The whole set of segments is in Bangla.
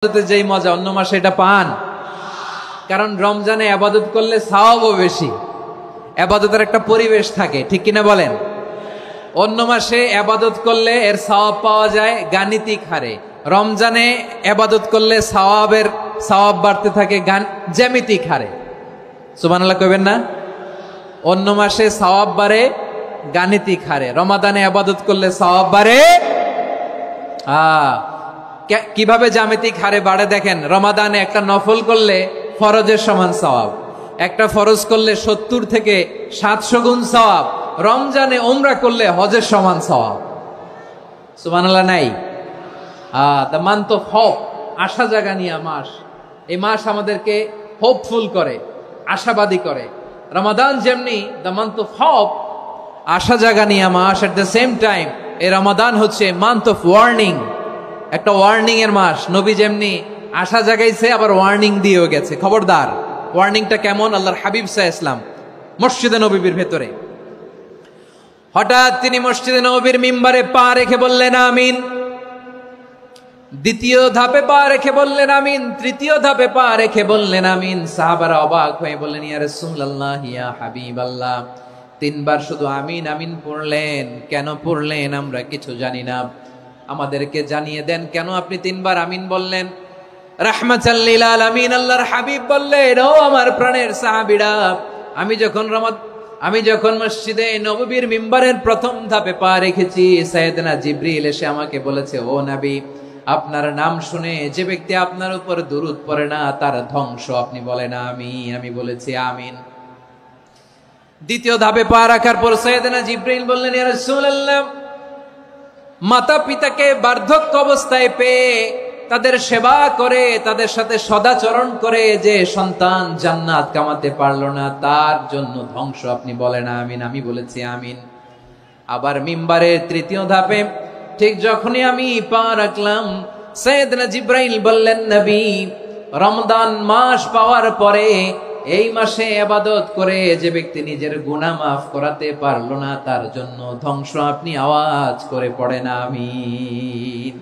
যেই মজা অন্য মাসে এটা পান। কারণ রমজানে আবাদত করলে সওয়াবও বেশি, আবাদতের একটা পরিবেশ থাকে, ঠিক কিনা বলেন? অন্য মাসে আবাদত করলে এর সওয়াব পাওয়া যায় গাণিতিক হারে, রমজানে আবাদত করলে সওয়াব বাড়তে থাকে জ্যামিতিক হারে। সুবহানাল্লাহ কইবেন না? অন্য মাসে সওয়াব বাড়ে গাণিতিক হারে, রমাদানে আবাদত করলে সওয়াব বাড়ে কিভাবে জ্যামিতিক হারে বাড়ে দেখেন। রমাদানে একটা নফল করলে ফরজের সমান সওয়াব, একটা ফরজ করলে 70 থেকে 700 গুণ সওয়াব, রমজানে উমরা করলে হজের সমান সওয়াব। সুবহানাল্লাহ নাই? দ্য মান্থ অফ হোপ, আশা জাগানিয়া মাস। এই মাস আমাদেরকে হোপফুল করে, আশাবাদী করে। রমাদান যেমনি দ্য মান্থ অফ হোপ, আশা জাগানিয়া মাস, এট দ্য সেম টাইম এই রমাদান হচ্ছে মান্থ অফ ওয়ার্নিং, একটা ওয়ার্নিং এর মাস। নবী যেমনি আশা জাগাইছে আবার ওয়ার্নিং দিয়েও গেছে, খবরদার। ওয়ার্নিংটা কেমন? আল্লাহর হাবিব সাল্লাল্লাহু আলাইহি ওয়াসাল্লাম মসজিদে নববীর ভেতরে হঠাৎ তিনি মসজিদে নববীর মিম্বারে পা রেখে বললেন আমিন। দ্বিতীয় ধাপে পা রেখে বললেন আমিন, তৃতীয় ধাপে পা রেখে বললেন আমিন। সাহাবারা অবাক হয়ে বললেন ইয়া রাসূলুল্লাহ, ইয়া হাবিবাল্লাহ, 3 বার শুধু আমিন আমিন পড়লেন, কেন পড়লেন আমরা কিছু জানি না, আমাদেরকে জানিয়ে দেন কেন আপনি 3 বার আমিন বললেন। রাহমাতাল লিল আলামিন আল্লাহর হাবিব বললেন, ও আমার প্রাণের সাহাবীরা, আমি যখন মসজিদে নববীর মিম্বারের প্রথম ধাপে পা রেখেছি, সাইয়েদনা জিবরিল এসে আমাকে বলেছে, ও নবী, আপনার নাম শুনে যে ব্যক্তি আপনার উপর দুরূদ পড়ে না তার ধ্বংস। আপনি বলেন আমিন। আমি বলেছি আমিন। দ্বিতীয় ধাপে পা রাখার পর সাইয়েদনা জিবরিল বললেন, ইয়া রাসূলুল্লাহ, মাতা পিতাকে বার্ধক্য অবস্থায় পেয়ে তাদের সেবা করে, তাদের সাথে সদাচরণ করে যে সন্তান জান্নাত কামাতে পারলো না, তার জন্য ধ্বংস। আপনি বলেন আমিন। আমি বলেছি আমিন। আবার মিম্বারের তৃতীয় ধাপে ঠিক যখনই আমি পা রাখলাম, সাইয়েদনা জিবরাইল বললেন, নবী, রমজান মাস পাওয়ার পরে এই মাসে ইবাদত করে যে ব্যক্তি নিজের গুনাহ মাফ করাতে পারলো না, তার জন্য ধ্বংস। আপনি আওয়াজ করে পড়েন আমিন।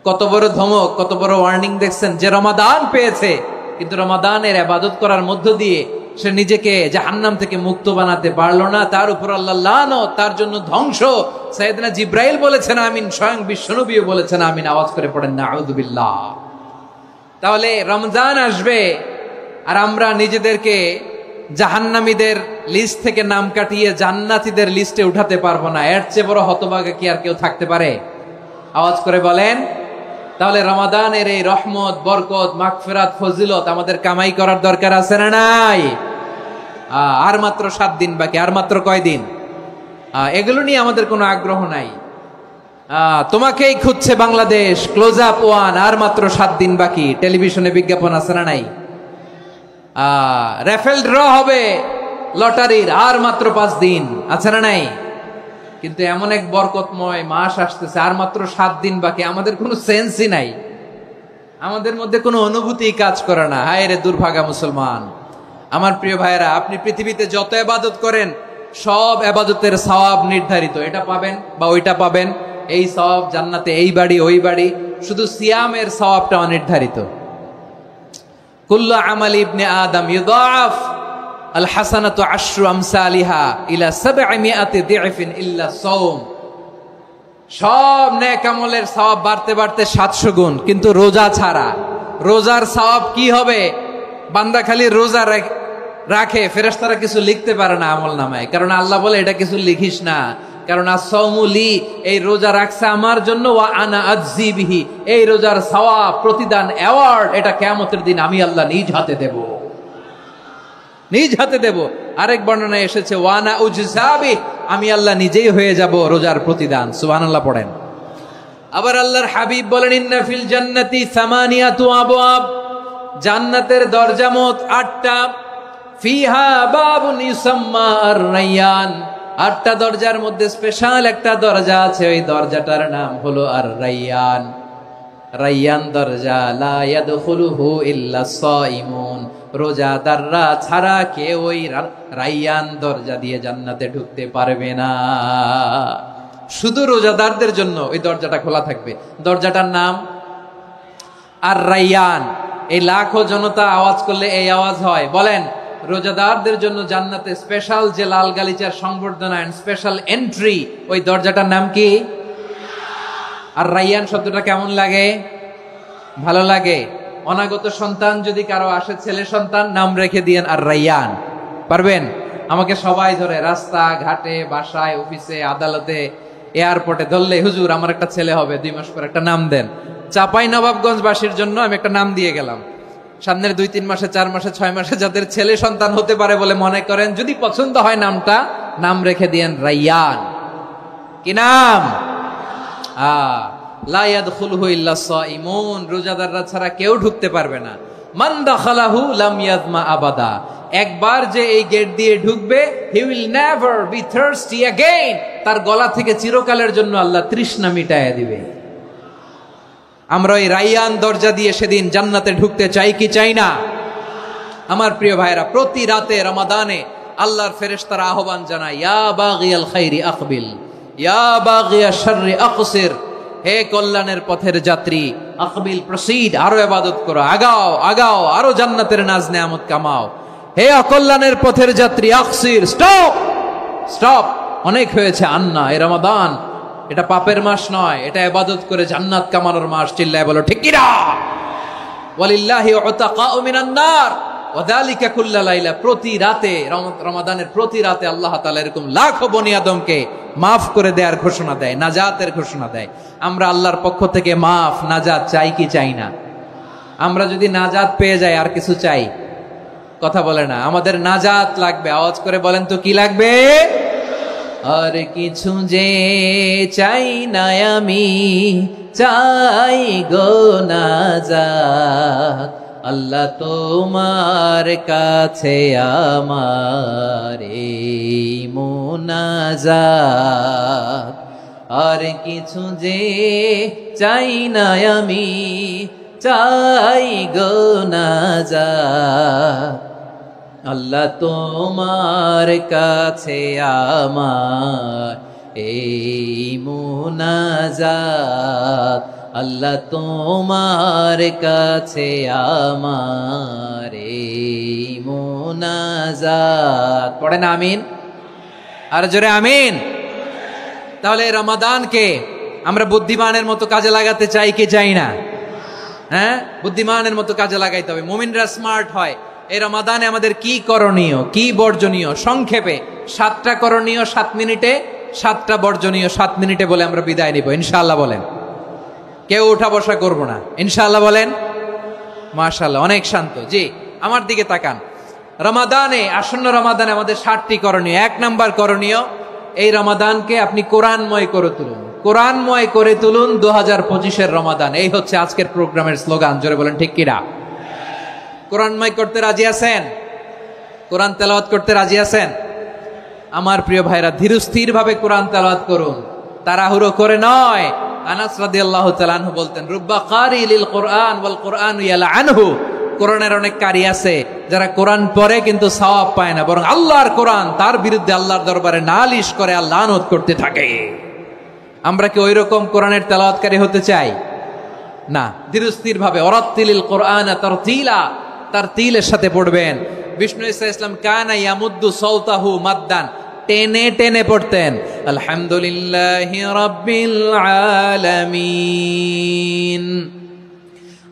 কত বড় ধমক, কত বড় ওয়ার্নিং দেখছেন। যে রমাদান পেয়েছে কিন্তু রমাদানের ইবাদত করার মধ্য দিয়ে সে নিজেকে জাহান্নাম থেকে মুক্ত বানাতে পারলো না, তার উপর আল্লাহ লানত, তার জন্য ধ্বংস। সাইয়েদনা জিবরাইল বলেছেন আমিন, স্বয়ং বিশ্বনবীও বলেছেন আমিন। আওয়াজ করে পড়েন নাউযু বিল্লাহ। তাহলে রমজান আসবে আর আমরা নিজেদেরকে জাহান্নামীদের লিস্ট থেকে নাম কাটিয়ে জান্নাতীদের লিস্টে উঠাতে পারবো না। এর চেয়ে বড় হতভাগা কি আর কেউ থাকতে পারে? আওয়াজ করে বলেন। তাহলে রমাদানের এই রহমত, বরকত, মাগফিরাত, ফজিলত আমাদের কামাই করার দরকার আছে না নাই? আর মাত্র 7 দিন বাকি। আর মাত্র কয় দিন? এগুলো নিয়ে আমাদের কোনো আগ্রহ নাই। তোমাকেই খুঁজছে বাংলাদেশ, ক্লোজ আপ 1, আর মাত্র 7 দিন বাকি। টেলিভিশনে বিজ্ঞাপন আছে না নাই? রেফেল ড্র হবে লটারির, আর মাত্র 5 দিন আছে না নাই? কিন্তু এমন এক বরকতময় মাস আসতেছে, আর মাত্র 7 দিন বাকি। আমাদের কোনো সেন্সই নাই, আমাদের মধ্যে কোনো অনুভূতি কাজ করে না। হায় রে দুর্ভাগা মুসলমান। আমার প্রিয় ভাইয়েরা, আপনি পৃথিবীতে যত ইবাদত করেন সব ইবাদতের সওয়াব নির্ধারিত। এটা পাবেন বা ওইটা পাবেন, এই সওয়াব জান্নাতে, এই বাড়ি ওই বাড়ি। শুধু সিয়ামের সওয়াবটা অনির্ধারিত। কুল্লু আমালি ইবনে আদম ইউদাআফ আল হাসানাতু আশরু আমসালিহা ইলা 700 দি'ফিন ইল্লা সাওম। সব নেক আমলের সওয়াব বাড়তে বাড়তে 700 গুণ, কিন্তু রোজা ছাড়া। রোজার সওয়াব কি হবে? বান্দা খালি রোজা রাখে, ফেরেশতারা কিছু লিখতে পারে না আমলনামায়। কারণ আল্লাহ বলে এটা কিছু লিখিস না, কারণ as-সাওমু লি, এই রোজা রাখছে আমার জন্য, ওয়া আনা আজজি বিহি, এই রোজার সওয়াব, প্রতিদান, অ্যাওয়ার্ড, এটা কিয়ামতের দিন আমি আল্লাহ নিজ হাতে দেব, নিজ হাতে দেব। আরেক বর্ণনায় এসেছে ওয়ানা উজজাবি, আমি আল্লাহ নিজেই হয়ে যাব রোজার প্রতিদান। সুবহানাল্লাহ পড়েন। আবার আল্লাহর হাবিব বলেন, ইন্না ফিল জান্নাতি 8 আবওয়াব, জান্নাতের দরজা মোট 8টা। ফিহা বাবুন ইউসাম্মা আর-রায়্যান, 8টা দরজার মধ্যে স্পেশাল একটা দরজা আছে, ওই দরজাটার নাম হলো আর-রায়্যান। রায়্যান দরজা, লা ইয়াদখুলুহু ইল্লা সাইমুন, রোজাদাররা ছাড়া কেউ ওই রায়্যান দরজা দিয়ে জান্নাতে ঢুকতে পারবে না। শুধু রোজাদারদের জন্য ওই দরজাটা খোলা থাকবে। দরজাটার নাম আর রাইয়ান, এই লাখো জনতা আওয়াজ করলে এই আওয়াজ হয়। বলেন, রোজাদারদের জন্য জান্নাতে স্পেশাল যে লাল গালিচার সংবর্ধনা এন্ড স্পেশাল এন্ট্রি, ওই দরজাটার নাম কি? আর রাইয়ান শব্দটা কেমন লাগে? ভালো লাগে। অনাগত সন্তান যদি কারো আসে, ছেলে সন্তান, নাম রেখে দিয়েন আর রাইয়ান। পারবেন? আমাকে সবাই ধরে রাস্তা ঘাটে, বাসায়, অফিসে, আদালতে, এয়ারপোর্টে ধরলে, হুজুর আমার একটা ছেলে হবে 2 মাস পর, একটা নাম দেন। চাপাই নবাবগঞ্জবাসীর জন্য আমি একটা নাম দিয়ে গেলাম। সামনের 2-3 মাসে, 4 মাসে, 6 মাসে যাদের ছেলে সন্তান হতে পারে বলে মনে করেন, যদি পছন্দ হয় নামটা, নাম রেখে দিয়েন রাইয়ান। কি নাম? লা ইয়াদখুলহু ইল্লা সাইমুন, রোজাদাররা ছাড়া কেউ ঢুকতে পারবে না। মান দাখালাহু লাম ইয়াযমা আবাদা, একবার যে এই গেট দিয়ে ঢুকবে, he will never be thirsty again, তার গলা থেকে চিরকালের জন্য আল্লাহ তৃষ্ণা মিটায়া দিবে। আমরা এই রাইয়ান দরজা দিয়ে সেদিন জান্নাতে ঢুকতে চাই কি চাই না? আমার প্রিয় ভাইরা, প্রতি রাতে রমাদানে আল্লাহর ফেরেশতারা আহ্বান জানায়, ইয়া বাগিয়াল খাইরি আকবিল, ইয়া বাগিয়াশ শাররি আকসির, হে কল্যাণের পথের যাত্রী, আকবিল, প্রসিড, আরো ইবাদত করো, আগাও আগাও, আরো জান্নাতের নাজ নেয়ামত কামাও। হে অকল্যাণের পথের যাত্রী, আকসির, স্টপ স্টপ, অনেক হয়েছে। আন্না, এ রমাদান এটা পাপের মাস নয়, এটা ইবাদত করে জান্নাত কামানোর মাস। চিল্লায় বলো ঠিক কিনা? ওয়ালিল্লাহি উতাকাউ মিনান নার ওয়া যালিকা কুল্লা লাইলা, প্রতি রাতে, রমাদানের প্রতি রাতে আল্লাহ তাআলা এরকম লাখো বনি আদমকে মাফ করে দেওয়ার ঘোষণা দেয়, নাজাতের ঘোষণা দেয়। আমরা আল্লাহর পক্ষ থেকে মাফ, নাজাত চাই কি চাই না? আমরা যদি নাজাত পেয়ে যাই, আর কিছু চাই? কথা বলে না। আমাদের নাজাত লাগবে। আওয়াজ করে বলেন তো, কি লাগবে? আর কিছু যে চাই না আমি, চাই গো নাজাত, আল্লাহ তোমার কাছে আমার এই মুনাজাত। আর কিছু যে চাই না আমি, চাই গো নাজাত, আল্লাহ তোমার কাছে আমার এই মুনাজাত, আল্লাহ তোমার কাছে আমার এই মুনাজাত। পড়েন আমিন, আর জোরে আমিন। তাহলে রমাদানকে আমরা বুদ্ধিমানের মতো কাজে লাগাতে চাই কি চাই না? হ্যাঁ, বুদ্ধিমানের মতো কাজে লাগাইতে হবে। মুমিনরা স্মার্ট হয়। এই রমাদানে আমাদের কি করণীয়, কি বর্জনীয়, সংক্ষেপে 7টা করণীয় 7 মিনিটে, 7টা বর্জনীয় 7 মিনিটে বলে আমরা বিদায় নিব ইনশাআল্লাহ। বলেন, কেউ উঠা বসা করব না ইনশাআল্লাহ। বলেন মাশাআল্লাহ, অনেক শান্ত। জি, আমার দিকে তাকান। রমাদানে, আসন্ন রমাদানে আমাদের 7টি করণীয়। 1 নাম্বার করণীয়, এই রমাদানকে আপনি কোরআনময় করে তুলুন। কোরআনময় করে তুলুন 2025-এর রমাদান। এই হচ্ছে আজকের প্রোগ্রামের স্লোগান। জোরে বলেন ঠিক কিনা? কোরআনময় করতে রাজি আছেন? কোরআন তেলাওয়াত করতে রাজি আছেন? আমার প্রিয় ভাইরা, ধীরস্থির ভাবে কোরআন তেলাওয়াত করুন, তাড়াহুড়ো করে নয়। আনাস রাদিয়াল্লাহু তাআলা আনহু বলতেন, রুব্বা কারি লিল কোরআন ওয়াল কোরআন ইয়ালআনহু, কোরআনের অনেক কারি আছে যারা কোরআন পড়ে কিন্তু সওয়াব পায় না, বরং আল্লাহর কোরআন তার বিরুদ্ধে আল্লাহর দরবারে নালিশ করে আর লানত করতে থাকে। আমরা কি ওই রকম কোরআনের তেলাওয়াতকারী হতে চাই? না। ধীরস্থির ভাবে, ওয়ারাত্তিলিল কোরআন তারতিলা, তারতিলের সাথে পড়বেন। বিষ্ণু ঈসা ইসলাম কানা ইয়ামুদ্দু সাওতাহু মাদ্দান, টেনে টেনে পড়তেন। আলহামদুলিল্লাহি রাব্বিল আলামিন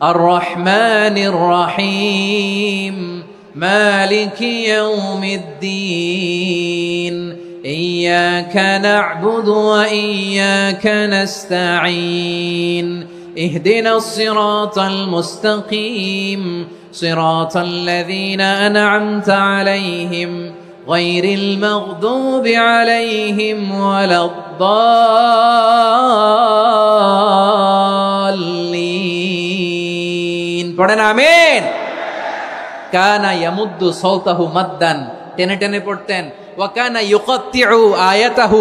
আর রহমানির রহিম মালিকি ইয়াউমিদ্দিন ইয়্যাকা না'বুদু ওয়া ইয়্যাকা নাস্তাঈন ইহদিনাস সিরাতাল মুস্তাকিম সিরাতাল লাযীনা আন'আমতা আলাইহিম গায়রিল মাগদুবি আলাইহিম ওয়ালাদ-দাল্লিন। পড়েন আমিন। কানা ইয়ামুদ্দু সাওতাহু মাদ্দান, টেনে টেনে পড়তেন। ওয়া কানা ইউকাত্তিউ আয়াতাহু,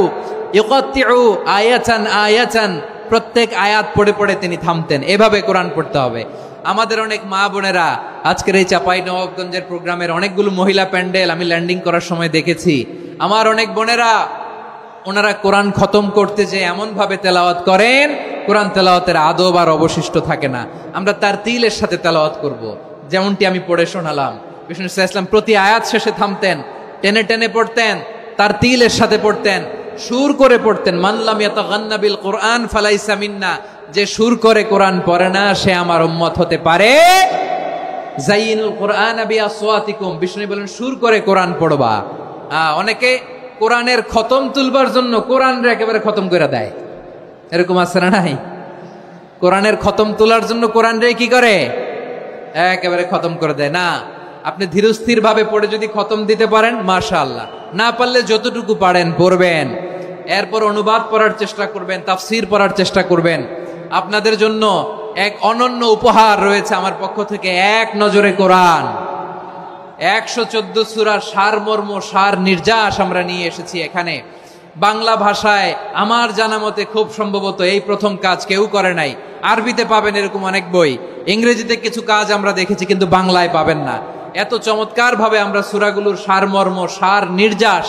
ইউকাত্তিউ আয়াতান আয়াতান, প্রত্যেক আয়াত পড়ে পড়ে তিনি থামতেন। এভাবে কোরআন পড়তে হবে। আমাদের অনেক মা বোনেরা, আজকের এই চাপাই নবাবগঞ্জের প্রোগ্রামের অনেকগুলো মহিলা প্যান্ডেল আমি ল্যান্ডিং করার সময় দেখেছি। আমার অনেক বোনেরা, ওনারা কোরআন খতম করতে যে এমন ভাবে তেলাওয়াত করেন, কোরআন তেলাওয়াতের আদব আর অবশিষ্ট থাকে না। আমরা তার তিলের সাথে তেলাওয়াত করব, যেমনটি আমি পড়ে শোনালাম। বিষ্ণু ইসলাম প্রতি আয়াত শেষে থামতেন, টেনে টেনে পড়তেন, তার তিলের সাথে পড়তেন, সুর করে পড়তেন। মানলাম ইয়াতাগান্না বিল কোরআন ফালাইসা মিন্না, যে সুর করে কোরআন পড়ে না সে আমার উম্মত হতে পারে। জাইনুল কোরআন বিআসওয়াতিকুম, বিষ্ণু বলেন সুর করে কোরআন পড়বা। অনেকে কোরআনের খতম তুলবার জন্য কোরআনরে একেবারে খতম করে দেয়, এরকম আছে না নাই? কোরআনের খতম তোলার জন্য কোরআনরে কি করে? একেবারে খতম করে দেয়। না, আপনি ধীরস্থির ভাবে পড়ে যদি খতম দিতে পারেন মাশাআল্লাহ, না পারলে যতটুকু পারেন পড়বেন, এরপর অনুবাদ পড়ার চেষ্টা করবেন, তাফসীর পড়ার চেষ্টা করবেন। আপনাদের জন্য এক অনন্য উপহার রয়েছে আমার পক্ষ থেকে, এক নজরে কোরআন। 114 সূরার সারমর্ম, সার নির্যাস আমরা নিয়ে এসেছি এখানে বাংলা ভাষায়। আমার জানা মতে খুব সম্ভবত এই প্রথম কাজ কেউ করে নাই। আরবিতে পাবেন এরকম অনেক বই, ইংরেজিতে কিছু কাজ আমরা দেখেছি, কিন্তু বাংলায় পাবেন না। এত চমৎকার ভাবে আমরা সূরাগুলোর সারমর্ম, সার নির্যাস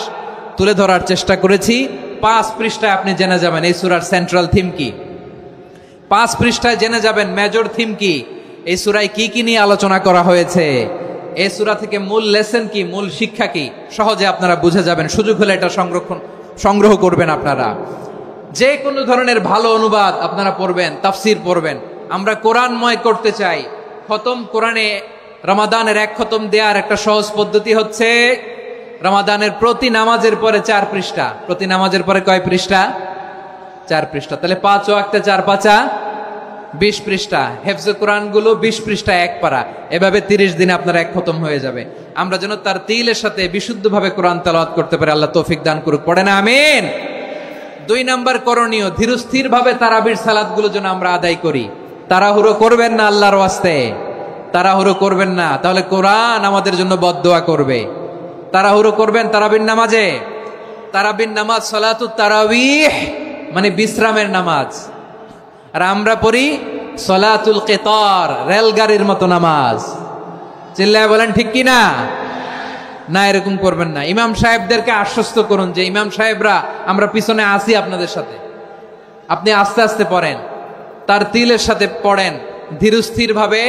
তুলে ধরার চেষ্টা করেছি। 5 পৃষ্ঠায় আপনি জেনে যাবেন এই সূরার সেন্ট্রাল থিম কি। 5 পৃষ্ঠায় জেনে যাবেন মেজর থিম কি, এই সূরায় কি কি নিয়ে আলোচনা করা হয়েছে, এই সূরা থেকে মূল লেসন কি, মূল শিক্ষা কি, সহজে আপনারা বুঝে যাবেন। সুযোগ হলে এটা সংগ্রহ করবেন। আপনারা যে কোনো ধরনের ভালো অনুবাদ আপনারা পড়বেন, তাফসীর পড়বেন। আমরা কোরআনময় করতে চাই। খতম কোরআনে রমাদানের 1 খতম দেওয়ার একটা সহজ পদ্ধতি হচ্ছে, রমাদানের প্রতি নামাজের পরে 4 পৃষ্ঠা। প্রতি নামাজের পরে কয় পৃষ্ঠা? 4 পৃষ্ঠা। তাহলে 5 ওয়াক্তে 4 পাঁচা 20 পৃষ্ঠা। হেফজে কোরআন গুলো 20 পৃষ্ঠা 1 পারা, এভাবে 30 দিনে আপনার 1 খতম হয়ে যাবে। আমরা যেন তার তিলের সাথে বিশুদ্ধভাবে কোরআন তেলাওয়াত করতে পারি, আল্লাহ তৌফিক দান করুক। পড়ে না আমিন। 2 নাম্বার করণীয়, ধীরস্থির ভাবে তারাবির সালাত গুলো যেন আমরা আদায় করি। তাড়াহুড়ো করবেন না, আল্লাহর ওয়াস্তে তাড়াহুড়ো করবেন না, তাহলে কোরআন আমাদের জন্য বদদোয়া করবে। তাড়াহুড়ো করবেন তারাবির নামাজে। তারাবির নামাজ সালাতুত তারাবিহ মানে বিশ্রামের নামাজ, আর আমরা পড়ি সালাতুল কিতার, রেলগাড়ির মতো নামাজ। চিল্লায় বলেন ঠিক কি না? না, এরকম করবেন না। ইমাম সাহেবদেরকে আশ্বস্ত করুন যে ইমাম সাহেবরা আমরা পিছনে আসি আপনাদের সাথে, আপনি আস্তে আস্তে পড়েন, তার তিলের সাথে পড়েন, ধীরস্থির ভাবে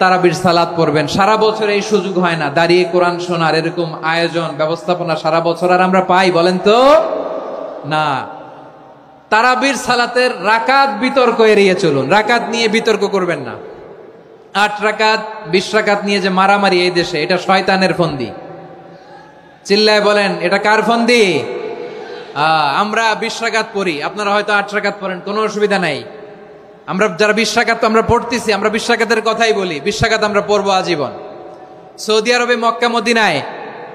তারাবির সালাত পড়বেন। সারা বছর এই সুযোগ হয় না দাঁড়িয়ে কোরআন শোনার, এরকম আয়োজন ব্যবস্থাপনা সারা বছর আর আমরা পাই বলেন তো? না। তারাবির সালাতের রাকাত বিতর্ক এড়িয়ে চলুন, রাকাত নিয়ে বিতর্ক করবেন না। 8 রাকাত 20 রাকাত নিয়ে যে মারামারি এই দেশে, এটা শয়তানের ফন্দি। চিল্লায় বলেন এটা কার ফন্দি? আমরা 20 রাকাত পড়ি, আপনারা হয়তো 8 রাকাত পড়েন, কোনো অসুবিধা নাই। আমরা যারা 20 রাকাত আমরা পড়তেছি, আমরা 20 রাকাতের কথাই বলি, 20 রাকাত আমরা পড়বো আজীবন। সৌদি আরবে মক্কা মদিনায়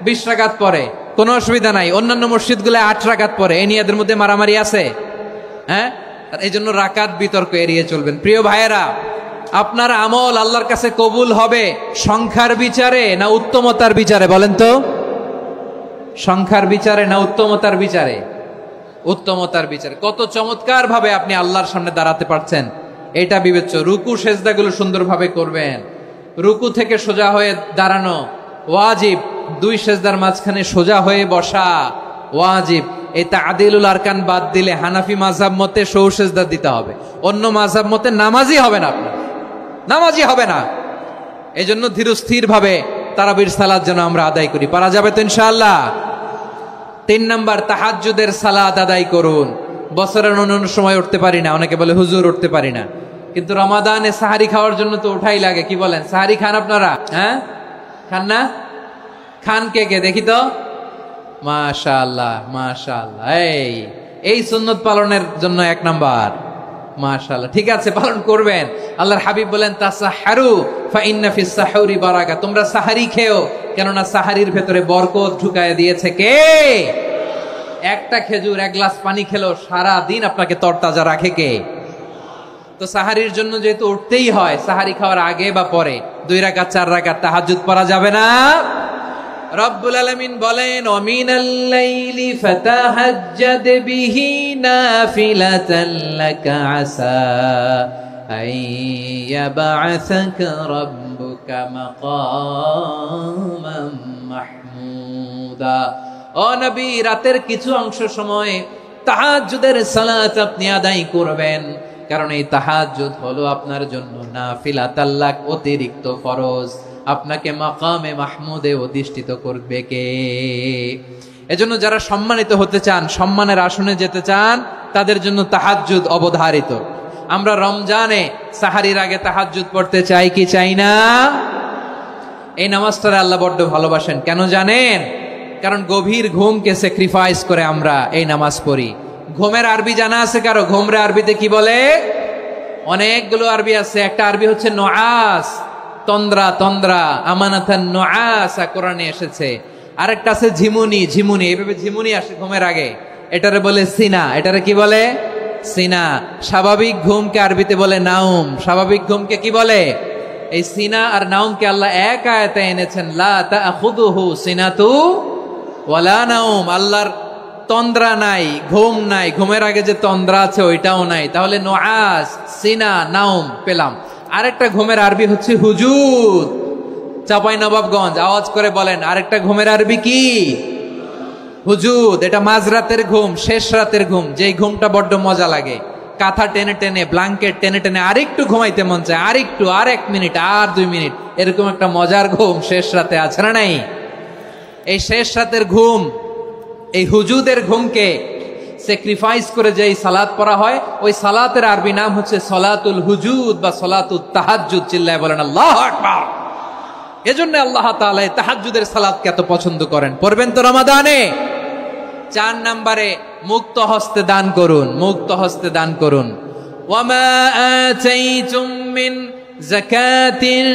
20 রাকাত পড়ে, কোনো অসুবিধা নাই। অন্যান্য মসজিদগুলো 8 রাকাত পড়ে, এই নিয়ে এদের মধ্যে মারামারি আছে? হ্যাঁ, এই জন্য রাকাত বিতর্ক এড়িয়ে চলবেন। প্রিয় ভাইয়েরা, আপনার আমল আল্লাহর কাছে কবুল হবে সংখ্যার বিচারে না উত্তমতার বিচারে বলেন তো? সংখ্যার বিচারে না উত্তমতার বিচারে? উত্তমতার বিচারে। কত চমৎকার ভাবে আপনি আল্লাহর সামনে দাঁড়াতে পারছেন এটা বিবেচ্য। রুকু সেজদাগুলো সুন্দরভাবে করবেন, রুকু থেকে সোজা হয়ে দাঁড়ানো ওয়াজিব, 2 সেজদার মাঝখানে সোজা হয়ে বসা ওয়াজিব। এই তা'দিলুল আরকান বাদ দিলে হানাফি মাযহাব মতে সৌ সেজদা দিতে হবে, অন্য মাযহাব মতে নামাজই হবে না, আপনার নামাজই হবে না। এই জন্য ধীরস্থির ভাবে তারাবির সালাত যেন আমরা আদায় করি। পারা যাবে তো ইনশাআল্লাহ? 3 নাম্বার, তাহাজ্জুদের সালাত আদায় করুন। বছরের অন্য সময় উঠতে পারি না, অনেকে বলে হুজুর উঠতে পারি না, কিন্তু রমাদানে সাহারি খাওয়ার জন্য তো উঠাই লাগে। কি বলেন, সাহারি খান আপনারা? হ্যাঁ, খান না? খান কে কে দেখি তো? মাশাআল্লাহ মাশাআল্লাহ। এই সুন্নত পালনের জন্য 1 নাম্বার। মাশাআল্লাহ, ঠিক আছে, পালন করবেন। আল্লাহর হাবিব বলেন তাসাহহারু ফা ইন্না ফিস সাহুরি বারাকা, তোমরা সাহারি খেও, কেননা সাহারির ভেতরে বরকত ঢুকায় দিয়েছে কে? একটা খেজুর 1 গ্লাস পানি খেলো সারা দিন আপনাকে তরতাজা রাখে কে? তো সাহারির জন্য যেহেতু উঠতেই হয়, সাহারি খাওয়ার আগে বা পরে 2 রাকাত 4 রাকাত তাহাজ্জুদ পড়া যাবে না? রব্বুল আলামিন বলেন ওয়ামিনাল লাইলি ফাতাহাজ্জাদ বিহি নাফিলাতান লাকা আসা আইয়াবআসাকা রাব্বুকা মাকামান মাহমুদা। ও নবী, রাতের কিছু অংশ সময় তাহাজ্জুদের সালাত আপনি আদায় করবেন, কারণ এই তাহাজ্জুদ হলো আপনার জন্য নাফিলা, তাল্লাক অতিরিক্ত ফরজ। আপনাকে মাকামে মাহমুদে অধিষ্ঠিত করবে কে? এজন্য যারা সম্মানিত হতে চান, সম্মানের আসনে যেতে চান, তাদের জন্য তাহাজ্জুদ অবধারিত। আমরা রমজানে সাহারির আগে তাহাজ্জুদ পড়তে চাই কি চাই না? এই নামাজটারে আল্লাহ বড্ড ভালোবাসেন। কেন জানেন? কারণ গভীর ঘুমকে স্যাক্রিফাইস করে আমরা এই নামাজ পড়ি। ঘুমের আরবি জানা আছে কারো? ঘুমরে আরবিতে কি বলে? অনেকগুলো আরবি আছে। একটা আরবি হচ্ছে নুআস, তন্দ্রা, তন্দ্রা, আমানাতান নুআসা কোরআনে এসেছে। আরেকটা আছে ঝিমুনি, ঝিমুনি, এইভাবে ঝিমুনি আসে ঘুমের আগে, এটারে বলে সিনা। এটারে কি বলে? সিনা। স্বাভাবিক ঘুমকে আরবিতে বলে নাউম। স্বাভাবিক ঘুমকে কি বলে? এই সিনা আর নাউমকে আল্লাহ এক আয়াতে এনেছেন, লা তাখুযুহু সিনাতু ওয়ালা নাউম। আল্লাহর তন্দ্রা নাই, ঘুম নাই। ঘুমের আগে যে তন্দ্রা আছে ওইটাও নাই। তাহলে নুআস, সিনা, নাউম পেলাম। আরেকটা ঘুমের আরবি হচ্ছে হুজুদ। চাঁপাইনবাবগঞ্জ আওয়াজ করে বলেন, আরেকটা ঘুমের আরবি কি? হুজুদ। এটা মাঝরাতের ঘুম, শেষ রাতের ঘুম, যেই ঘুমটা বড্ড মজা লাগে। কাঁথা টেনে টেনে, ব্ল্যাঙ্কেট টেনে টেনে আরেকটু ঘুমাইতে মন চায়, আরেকটু, আর 1 মিনিট, আর 2 মিনিট, এরকম একটা মজার ঘুম শেষ রাতে আছে না নাই? এই শেষ রাতের ঘুম, এই হুজুদের ঘুমকে স্যাক্রিফাইস করে যে সালাত পড়া হয়, ওই সালাতের আরবি নাম হচ্ছে সলাতুল হুজুদ বা সলাতুত তাহাজ্জুদ। চিল্লায় বলেন আল্লাহু আকবার। এজন্য আল্লাহ তাআলা তাহাজ্জুদের সালাতকে এত পছন্দ করেন। পড়বেন তো রমাদানে। 4 নম্বরে মুক্ত হস্তে দান করুন, মুক্ত হস্তে দান করুন। ওয়ামা আতাইতুম মিন যাকাতিন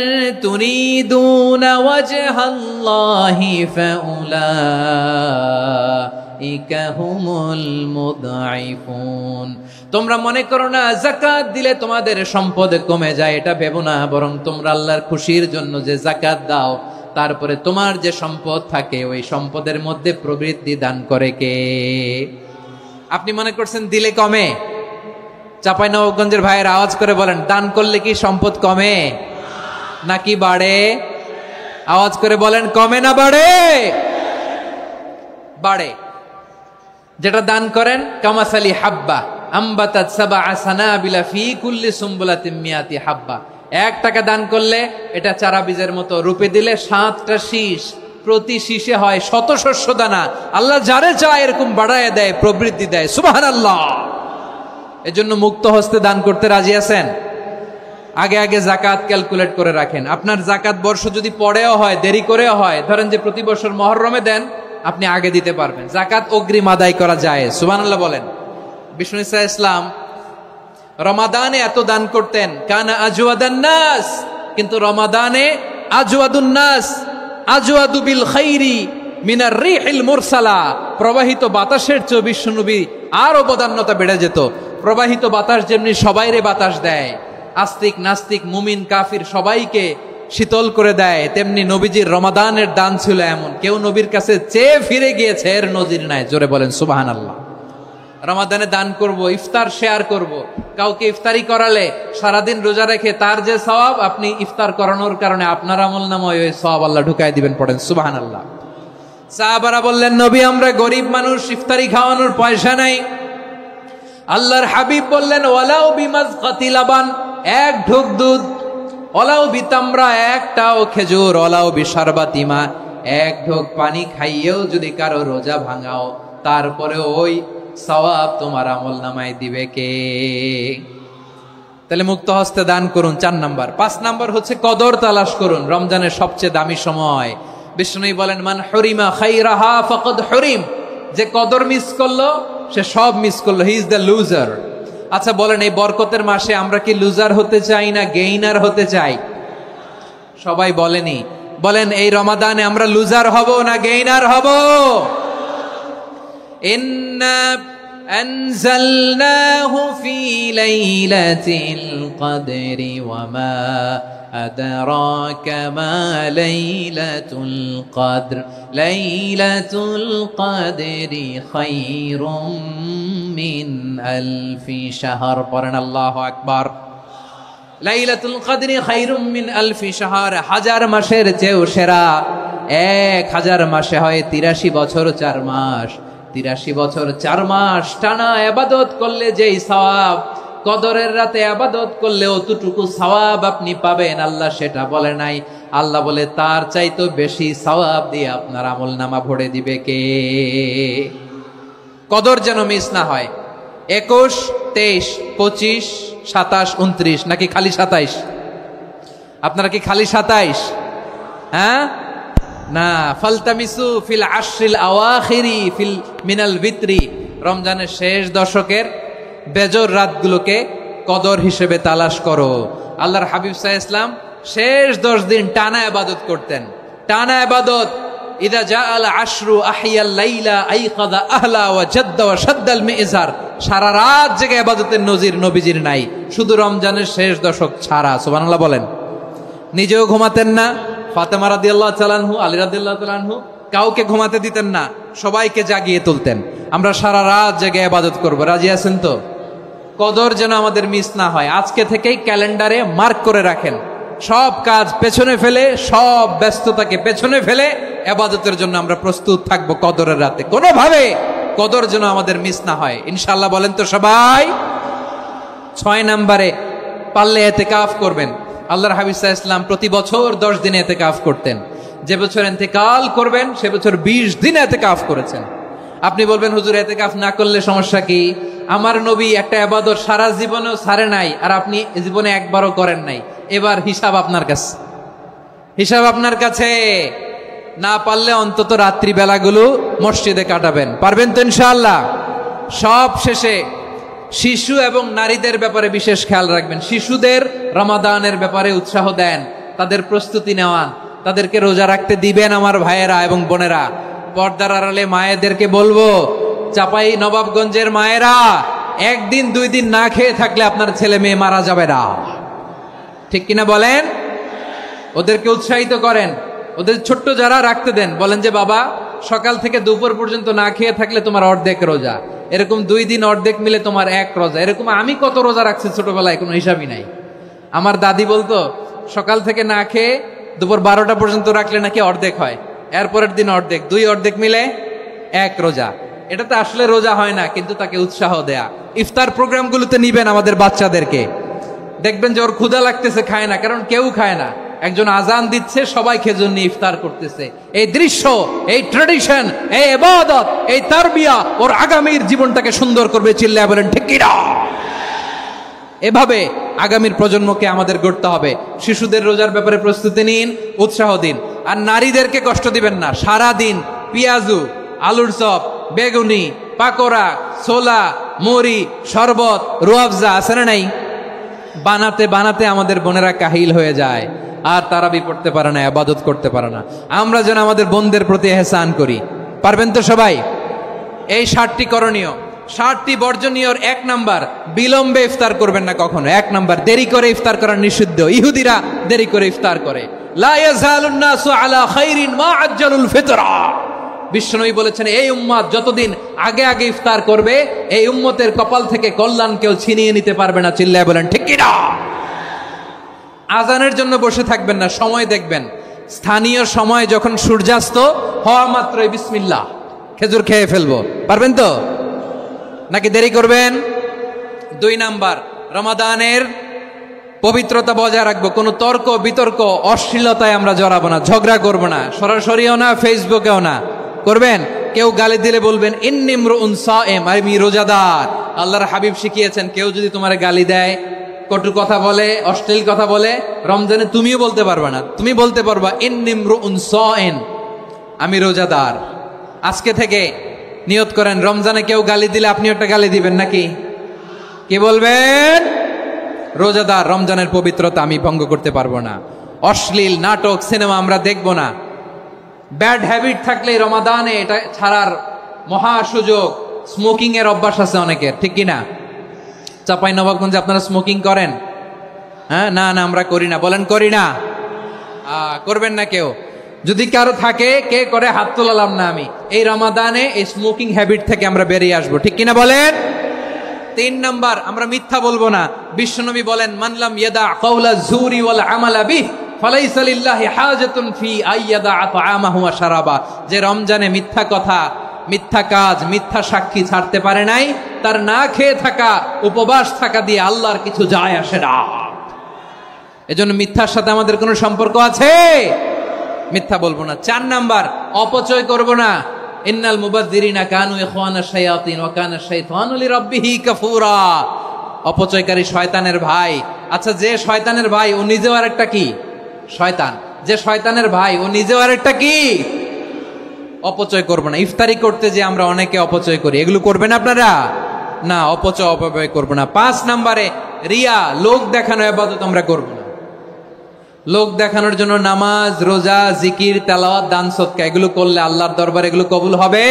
তুরিদুনা ওয়াজহাল্লাহি ফাউলাইকা হুমুল মুদঈফুন। তোমরা মনে করো না যাকাত দিলে তোমাদের সম্পদ কমে যায়, এটা ভেবো না। বরং তোমরা আল্লাহর খুশির জন্য যে যাকাত দাও, তারপরে তোমার যে সম্পদ থাকে ওই সম্পদের মধ্যে প্রবৃদ্ধি দান করে কে? আপনি মনে করছেন দিলে কমে? চাঁপাইনবাবগঞ্জের ভাইয়ের আওয়াজ করে বলেন, দান করলে কি সম্পদ কমে নাকি বাড়ে? আওয়াজ করে বলেন, কমে না বাড়ে? বাড়ে। যেটা দান করেন, কামাসালি হাব্বা আম্বাতাত সাবআ সানাবিলা ফি কুল্লি সুম্বুলাতিন মিয়াতি হাব্বা। 1 টাকা দান করলে এটা চারা বীজের মতো, রূপে দিলে 7টা শীষ, প্রতি শীষে হয় 100 শস্য দানা। আল্লাহ যারে চায় এরকম বাড়ায় দেয়, প্রবৃদ্ধি দেয়। সুবহানাল্লাহ। এজন্য মুক্ত হস্তে দান করতে রাজি আছেন? আগে আগে যাকাত ক্যালকুলেট করে রাখেন। আপনার যাকাত বর্ষ যদি পরেও হয়, দেরি করেও হয়, ধরেন যে প্রতি বছর মুহররমে দেন, আপনি আগে দিতে পারবেন। যাকাত অগ্রিম আদায় করা যায়। সুবহানাল্লাহ বলেন। বিষ্ণু ইসা ইসলাম রমাদানে এত দান করতেন, কানা আজওয়াদান নাস, কিন্তু রমাদানে আজওয়াদুন নাস আজওয়াদু বিল খাইরি মিনার রিহিল মুরসালা। প্রবাহিত বাতাসের চেয়ে বিশ্বনবী আর অবদান্যতা বেড়ে যেত। প্রবাহিত বাতাস যেমনি সবাইরে বাতাস দেয়, আস্তিক নাস্তিক মুমিন কাফির সবাইকে শীতল করে দেয়, তেমনি নবীজির রমাদানের দান ছিল এমন, কেউ নবীর কাছে চেয়ে ফিরে গিয়েছে এর নজির নাই। জোরে বলেন সুবহানাল্লাহ। রমাদানে দান করব, ইফতার শেয়ার করব। কাউকে ইফতারি করালে সারাদিন রোজা রেখে তার যে সওয়াব, আপনি ইফতার করানোর কারণে আপনার আমলনামায় ওই সওয়াব আল্লাহ ঢুকায় দিবেন। পড়েন সুবহানাল্লাহ। সাহাবারা বললেন, নবী আমরা গরিব মানুষ, ইফতারি খাওয়ানোর পয়সা নাই। আল্লাহর হাবিব বললেন, ওয়ালাউ বিমাজকাতি লাবান, 1 ঢোক দুধ, ওয়ালাউ বিতামরা, 1টাও খেজুর, ওয়ালাউ বিশারবাতিমা, 1 ঢোক পানি খাইয়েও যদি কারো রোজা ভাঙাও, তারপরে ওই সওয়াব তোমার আমলনামায় দিবে কে? তাহলে মুক্ত হস্তে দান করুন, 4 নাম্বার। 5 নাম্বার হচ্ছে কদর তালাশ করুন। রমজানের সবচেয়ে দামি সময়। বিষ্ণু বলেন, মান হরিমা খাইরাহা ফাকাদ হরিম। যে কদর মিস করলো সে সব মিস করলো, হি ইজ দ্য লুজার। আচ্ছা বলেন, এই বরকতের মাসে আমরা কি লুজার হতে চাই না গেইনার হতে চাই? সবাই বলেনি। বলেন, এই রমাদানে আমরা লুজার হব না গেইনার হব? ইন্না আনজালনাহু ফি লাইলাতিল কদরি ওয়া মা আদরাকা মা লাইলাতুল কদর লাইলাতুল কদরি খায়রুম মিন আলফি শাহর। পড়েন আল্লাহু আকবার। লাইলাতুল কদরি খায়রুম মিন আলফি শাহর, 1000 মাসের চেয়েও সেরা। 1000 মাসে হয় 83 বছর 4 মাস। 83 বছর 4 মাস টানা ইবাদত করলে যেই সওয়াব, কদরের রাতে ইবাদত করলে অতটুকু সওয়াব আপনি পাবেন, আল্লাহ সেটা বলে নাই। আল্লাহ বলে তার চাইতে বেশি সওয়াব দিয়ে আপনার আমলনামা ভরে দিবে কে? কদর যেন মিস না হয়। 21, 23, 25, 27, 29 নাকি খালি 27? আপনারা কি খালি 27? হ্যাঁ না, ফালতামিসু ফিল আশরিল আওয়াখিরি ফিল মিনাল ভিতরি, রমজানের শেষ দশকের বেজর রাতগুলোকে কদর হিসেবে তালাশ করো। আল্লাহর হাবিব সাল্লাল্লাহু আলাইহি ওয়াসাল্লাম শেষ 10 দিন টানা ইবাদত করতেন, টানা ইবাদত। ইদা জাআল আশরু আহিয়াল লাইলা আইকাযা আহলা ওয়া জাদ্দা ওয়া শাদ্দাল মিজার, সারা রাত জেগে ইবাদতের নজির নবীজির নাই, শুধু রমজানের শেষ দশক ছাড়া। সুবহানাল্লাহ বলেন। নিজেও ঘুমাতেন না, ফাতেমা রাদিয়াল্লাহু তাআলা আনহু, আলী রাদিয়াল্লাহু তাআলা আনহু কাউকে ঘুমাতে দিতেন না, সবাইকে জাগিয়ে তুলতেন। আমরা সারা রাত জেগে ইবাদত করব, রাজি আছেন তো? কদর যেন আমাদের মিস না হয়। আজকে থেকেই ক্যালেন্ডারে মার্ক করে রাখেন, সব কাজ পেছনে ফেলে, সব ব্যস্ততাকে পেছনে ফেলে ইবাদতের জন্য আমরা প্রস্তুত থাকবো কদরের রাতে। কোনোভাবে কদর যেন আমাদের মিস না হয়, ইনশাআল্লাহ বলেন তো সবাই। 6 নম্বরে পারলে ইতিকাফ করবেন। আল্লাহর হাবিব সাল্লাল্লাহু আলাইহি ওয়াসাল্লাম প্রতি বছর 10 দিন ইতিকাফ করতেন। যে বছর ইন্তেকাল করবেন সে বছর 20 দিন ইতিকাফ করেছেন। আপনি বলবেন হুজুর ইতিকাফ না করলে সমস্যা কি? আমার নবী একটা ইবাদত সারা জীবনেও ছাড়ে নাই, আর আপনি জীবনে একবারও করেন নাই। এবার হিসাব আপনার কাছে, হিসাব আপনার কাছে। না পারলে অন্তত রাত্রি বেলাগুলো মসজিদে কাটাবেন, পারবেন তো ইনশাআল্লাহ? সব শেষে শিশু এবং নারীদের ব্যাপারে বিশেষ খেয়াল রাখবেন। শিশুদের রমাদানের ব্যাপারে উৎসাহ দেন, তাদের প্রস্তুতি নেওয়ান, তাদেরকে রোজা রাখতে দিবেন। আমার ভাইয়েরা এবং বোনেরা, পর্দার আড়ালে মায়েদেরকে বলবো, চাপাই নবাবগঞ্জের মায়েরা, 1 দিন 2 দিন না খেয়ে থাকলে আপনার ছেলে মেয়ে মারা যাবে না, ঠিক কিনা বলেন? ওদেরকে উৎসাহিত করেন, ওদের ছোট্ট যারা রাখতে দেন, বলেন যে বাবা সকাল থেকে দুপুর পর্যন্ত না খেয়ে থাকলে তোমার অর্ধেক রোজা, এরকম 2 দিন অর্ধেক মিলে তোমার 1 রোজা। এরকম আমি কত রোজা রাখছি ছোটবেলায়, কোনো হিসাবই নাই। আমার দাদি বলতো সকাল থেকে না খেয়ে দুপুর 12টা পর্যন্ত রাখলে নাকি অর্ধেক হয়, এরপরের দিন অর্ধেক, 2 অর্ধেক মিলে 1 রোজা। এটা তো আসলে রোজা হয় না, কিন্তু তাকে উৎসাহ দেয়া। ইফতার প্রোগ্রামগুলোতে নিবেন আমাদের বাচ্চাদেরকে, দেখবেন যে ওর ক্ষুধা লাগতেছে, খায় না, কারণ কেউ খায় না। একজন আজান দিচ্ছে, সবাই খেজুর নিয়ে ইফতার করতেছে। এই দৃশ্য, এই ট্র্যাডিশন, এই ইবাদত, এই তারবিয়া ওর আগামীর জীবনটাকে সুন্দর করবে। চিল্লায়া বলেন ঠিক কি না? এভাবে আগামীর প্রজন্মকে আমাদের গড়তে হবে। শিশুদের রোজার ব্যাপারে প্রস্তুতি নিন, উৎসাহ দিন। আর নারীদেরকে কষ্ট দিবেন না। সারা দিন পেঁয়াজু, আলুর চপ, বেগুনি, পাকোড়া, ছোলা, মুড়ি, শরবত, রুয়াবজা আছে না নাই? বানাতে বানাতে আমাদের বোনেরা কাহিল হয়ে যায়, আর তারাবি পড়তে পারে না, ইবাদত করতে পারে না। আমরা যেন আমাদের বোনদের প্রতি ইহসান করি, পারবেন তো সবাই? এই 7টি করণীয়, 7টি বর্জনীয়র 1 নাম্বার, বিলম্বে ইফতার করবেন না কখনো। 1 নাম্বার, দেরি করে ইফতার করা নিষিদ্ধ। ইহুদিরা দেরি করে ইফতার করে। লা ইয়াজালুন নাসু আলা খাইরিন মা আজ্জালুল ফিতরা। বিশ্বনবী বলেছেন, এই উম্মত যতদিন আগে আগে ইফতার করবে, এই উম্মতের কপাল থেকে কল্যাণ কেউ ছিনিয়ে নিতে পারবে না। চিল্লায় বলেন ঠিক কি না? আজানের জন্য বসে থাকবেন না, সময় দেখবেন। স্থানীয় সময় যখন সূর্যাস্ত হওয়া মাত্রই বিসমিল্লাহ, খেজুর খেয়ে ফেলবো, পারবেন তো? নাকি দেরি করবেন? 2 নাম্বার, রমাদানের পবিত্রতা বজায় রাখবো। কোনো তর্ক বিতর্ক অশ্লীলতায় আমরা জড়াবো না, ঝগড়া করবো না, সরাসরিও না, ফেসবুকেও না। করবেন কেউ গালি দিলে বলবেন ইন্নী ইমরুউন সায়েম, আমি রোজাদার। আল্লাহর হাবিব শিখিয়েছেন, কেউ যদি তোমার গালি দেয়, কটু কথা বলে, অশ্লীল কথা বলে, রমজানে তুমিও বলতে পারবে না। তুমি বলতে পারবা ইন্নী ইমরুউন সায়েম, আমি রোজাদার। আজকে থেকে নিয়ত করেন, রমজানে কেউ গালি দিলে আপনি একটা গালি দিবেন নাকি? কি বলবেন? রোজাদার, রমজানের পবিত্রতা আমি ভঙ্গ করতে পারবো না। অশ্লীল নাটক, সিনেমা আমরা দেখবো না। ব্যাড হ্যাবিট থাকলে রমাদানে এটা ছাড়ার মহা সুযোগ। স্মোকিং এর অভ্যাস আছে অনেকের, ঠিক কিনা? চাপাই নবাবগঞ্জে আপনারা স্মোকিং করেন? হ্যাঁ, না না আমরা করি না। বলেন করি না? করবেন না কেউ। যদি কারো থাকে, কে করে হাত তোলালাম না আমি। এই রমাদানে এই স্মোকিং হ্যাবিট থেকে আমরা বেরিয়ে আসবো, ঠিক কিনা বলেন? 3 নাম্বার, আমরা মিথ্যা বলবো না। বিশ্বনবী বলেন, মানলাম ইয়াদা কাওলা যুরি ওয়াল আমালা বিহি ফালাইসা লিল্লাহি হাজাতুন ফি আইয়াদা তাআমাহু ওয়া শারাবা। যে রমজানে মিথ্যা কথা, মিথ্যা কাজ, মিথ্যা সাক্ষী ছাড়তে পারে নাই, তার না খেয়ে থাকা উপবাস থাকা দিয়ে আল্লাহর কিছু যায় আসে না। এজন্য মিথ্যার সাথে আমাদের কোনো সম্পর্ক আছে? মিথ্যা বলবো না। 4 নাম্বার, অপচয় করব না। ইন্নাল মুবাযযিরিনা কানু ইখওয়ানাশ শায়াতিন ওয়া কানা শাইতানু লিরাব্বিহি কাফুরা। অপচয়কারী শয়তানের ভাই। আচ্ছা, যে শয়তানের ভাই ও নিজেও আরেকটা কি? শয়তান। যে শয়তানের ভাই ও নিজেও আরেকটা কি? অপচয় করব না। ইফতারি করতে যে আমরা অনেকে অপচয় করি, এগুলো করবেন আপনারা? না, অপচয় করব না। 5 নাম্বারে রিয়া, লোক দেখানো ইবাদত আমরা করব না। লোক দেখানোর জন্য নামাজ, রোজা, জিকির, তেলাওয়াত, দান, সদকা এগুলো করলে আল্লাহর দরবারে এগুলো কবুল হবে?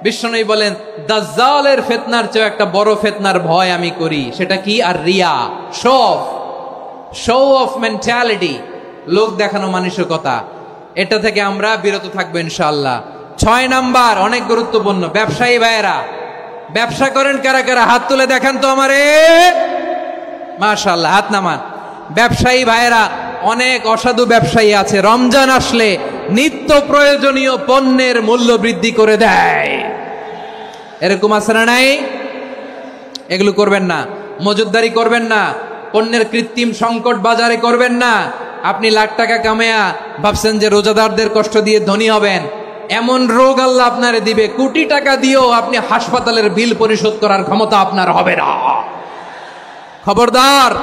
বিশ্বনবী বলেন, দাজ্জালের ফিতনার চেয়ে একটা বড় ফিতনার ভয় আমি করি। সেটা কি? আর রিয়া, শো অফ মেন্টালিটি, লোক দেখানো মানসিকতা। এটা থেকে আমরা বিরত থাকবো ইনশাআল্লাহ। 6 নাম্বার, অনেক গুরুত্বপূর্ণ। ব্যবসায়ী ভাইয়েরা, ব্যবসা করেন কারা কারা? হাত তুলে দেখান তো আমারে। মাশাআল্লাহ, হাত নামান। ব্যবসায়ী ভাইয়েরা, অনেক অসাধু ব্যবসায়ী আছে, রমজান আসলে নিত্য প্রয়োজনীয় পণ্যের মূল্য বৃদ্ধি করে দেয়। এরকম আছে না নাই? এগুলো করবেন না। মজুদদারি করবেন না। পণ্যের কৃত্রিম সংকট বাজারে করবেন না। আপনি লাখ টাকা কামায়া ভাবছেন যে রোজাদারদের কষ্ট দিয়ে ধনী হবেন। এমন রোগ আল্লাহ আপনারে দিবে, কোটি টাকা দিয়েও আপনি হাসপাতালের বিল পরিশোধ করার ক্ষমতা আপনার হবে না। খবরদার।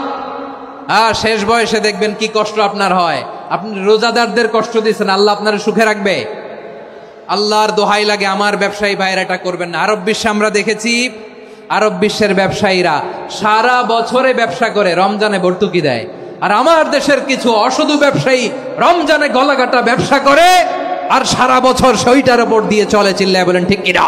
শেষ বয়সে দেখবেন কি কষ্ট আপনার হয়। আপনি রোজাদারদের কষ্ট দিচ্ছেন, আল্লাহ আপনার সুখে রাখবে? আল্লাহর দোহাই লাগে, আমার ব্যবসায়ী ভাইয়েরা এটা করবেন না। আরব বিশ্বে আমরা দেখেছি, আরব বিশ্বের ব্যবসায়ীরা সারা বছরে ব্যবসা করে, রমজানে ভর্তুকি দেয়। আর আমার দেশের কিছু অসাধু ব্যবসায়ী রমজানে গলাকাটা ব্যবসা করে আর সারা বছর সইটার উপর দিয়ে চলে। চিল্লায় বলেন ঠিক কিনা?